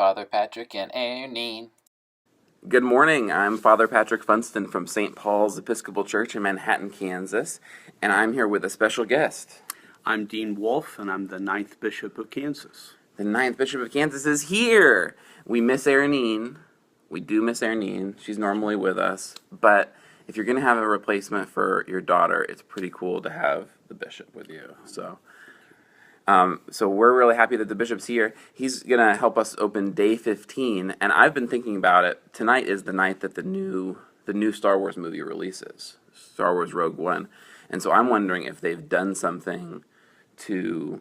Father Patrick and Eirnín. Good morning. I'm Father Patrick Funston from St. Paul's Episcopal Church in Manhattan, Kansas, and I'm here with a special guest. I'm Dean Wolfe, and I'm the 9th Bishop of Kansas. The 9th Bishop of Kansas is here. We miss Eirnín. We do miss Eirnín. She's normally with us, but if you're going to have a replacement for your daughter, it's pretty cool to have the bishop with you. So we're really happy that the bishop's here. He's going to help us open day 15, and I've been thinking about it. Tonight is the night that the new Star Wars movie releases, Star Wars Rogue One. And so I'm wondering if they've done something to,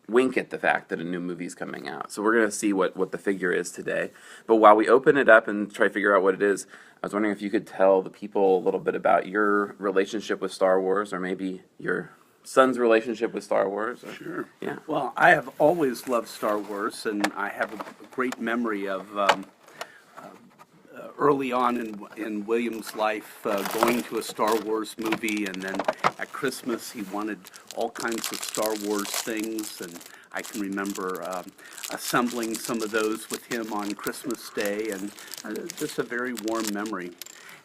wink at the fact that a new movie's coming out. So we're going to see what the figure is today. But while we open it up and try to figure out what it is, I was wondering if you could tell the people a little bit about your relationship with Star Wars, or maybe your son's relationship with Star Wars. Sure. Yeah. Well, I have always loved Star Wars, and I have a great memory of early on in William's life going to a Star Wars movie, and then at Christmas he wanted all kinds of Star Wars things, and I can remember assembling some of those with him on Christmas Day, and just a very warm memory.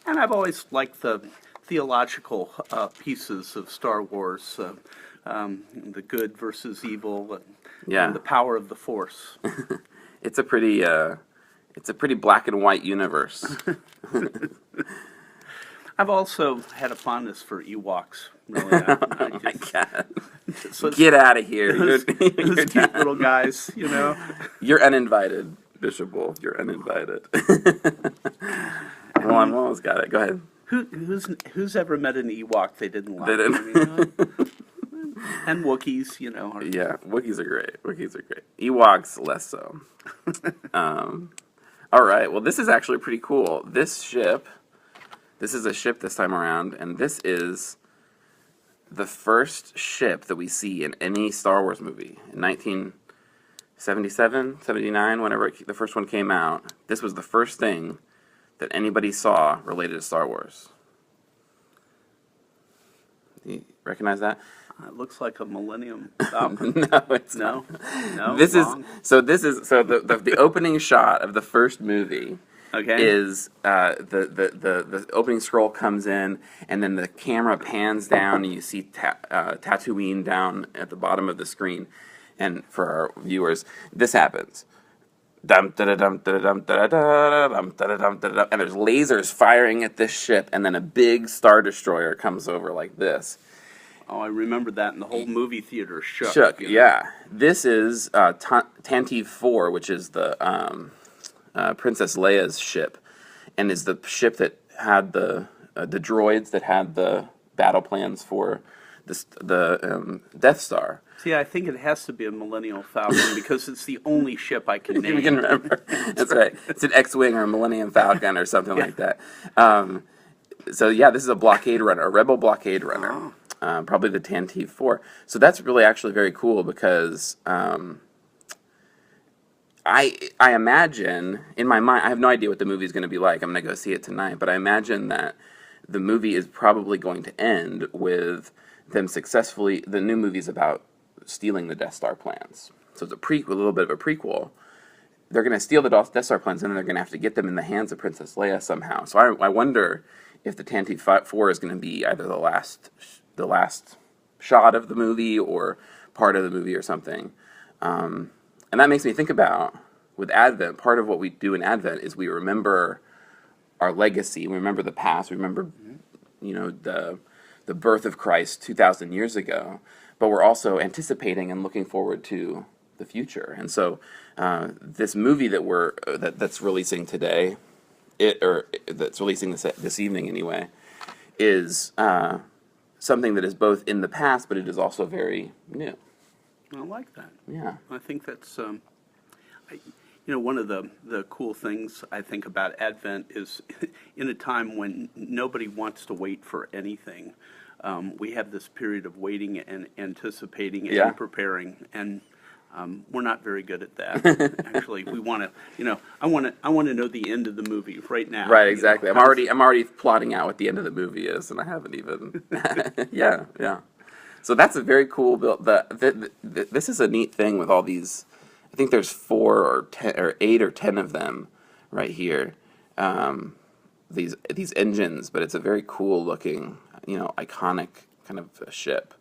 And I've always liked the theological pieces of Star Wars, the good versus evil, and the power of the Force. It's a pretty black and white universe. I've also had a fondness for Ewoks. Really, Oh my God! Get out of here! Those cute little guys, you know. You're uninvited, Bishop Wolfe. You're uninvited. Well, I've almost got it. Go ahead. Who's ever met an Ewok they didn't like? And Wookiees, you know. Yeah, Wookiees are great. Ewoks less so. All right. Well, this is actually pretty cool. This is a ship this time around, and this is the first ship that we see in any Star Wars movie. In 1977, 79, whenever the first one came out, this was the first thing that anybody saw related to Star Wars. You recognize that? It looks like a Millennium Falcon. No, it's no. This is the opening shot of the first movie. Okay. Is the opening scroll comes in, and then the camera pans down, and you see Tatooine down at the bottom of the screen. And for our viewers, this happens. Dum da dum da dum da da dum da dum da, and there's lasers firing at this ship, and then a big Star Destroyer comes over like this. Oh, I remember that, and the whole movie theater shook. You know? Yeah. This is Tantive 4, which is the Princess Leia's ship, and is the ship that had the droids that had the battle plans for the Death Star. See, I think it has to be a Millennium Falcon because it's the only ship I can name. You can remember. That's right. It's an X-Wing or a Millennium Falcon or something like that. So yeah, this is a blockade runner, a rebel blockade runner. Oh. Probably the Tantive 4. So that's really actually very cool because I imagine, in my mind, I have no idea what the movie is going to be like. I'm going to go see it tonight, but I imagine that the movie is probably going to end with them successfully. The new movie's about stealing the Death Star plans. So it's a little bit of a prequel. They're going to steal the Death Star plans, and then they're going to have to get them in the hands of Princess Leia somehow. So I wonder if the Tantive 4 is going to be either the last shot of the movie or part of the movie or something. And that makes me think about, with Advent, part of what we do in Advent is we remember our legacy, we remember the past, we remember, the birth of Christ 2,000 years ago, but we're also anticipating and looking forward to the future. And so this movie that's releasing today, that's releasing this evening anyway, is something that is both in the past, but it is also very new. I like that. Yeah. I think that's, one of the cool things I think about Advent is in a time when nobody wants to wait for anything, we have this period of waiting and anticipating and preparing, and we're not very good at that. Actually, we want to, I want to know the end of the movie right now. Right, exactly. I'm already plotting out what the end of the movie is, and I haven't even. Yeah. So that's a very cool build. This is a neat thing with all these I think there's 4 or 8 or 10 of them right here. These engines, but it's a very cool looking, iconic kind of a ship.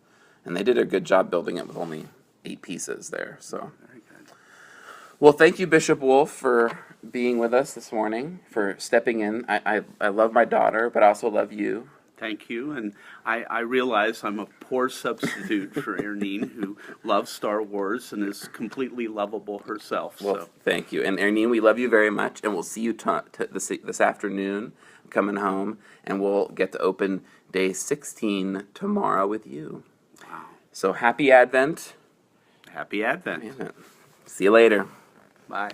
And they did a good job building it with only 8 pieces there. So, Very good. well, thank you, Bishop Wolfe, for being with us this morning, for stepping in. I love my daughter, but I also love you. Thank you. And I realize I'm a poor substitute for Eirnín, who loves Star Wars and is completely lovable herself. Well, So thank you. And Eirnín, we love you very much, and we'll see you this afternoon coming home, and we'll get to open day 16 tomorrow with you. wow. So happy Advent. Happy Advent. See you later. Bye.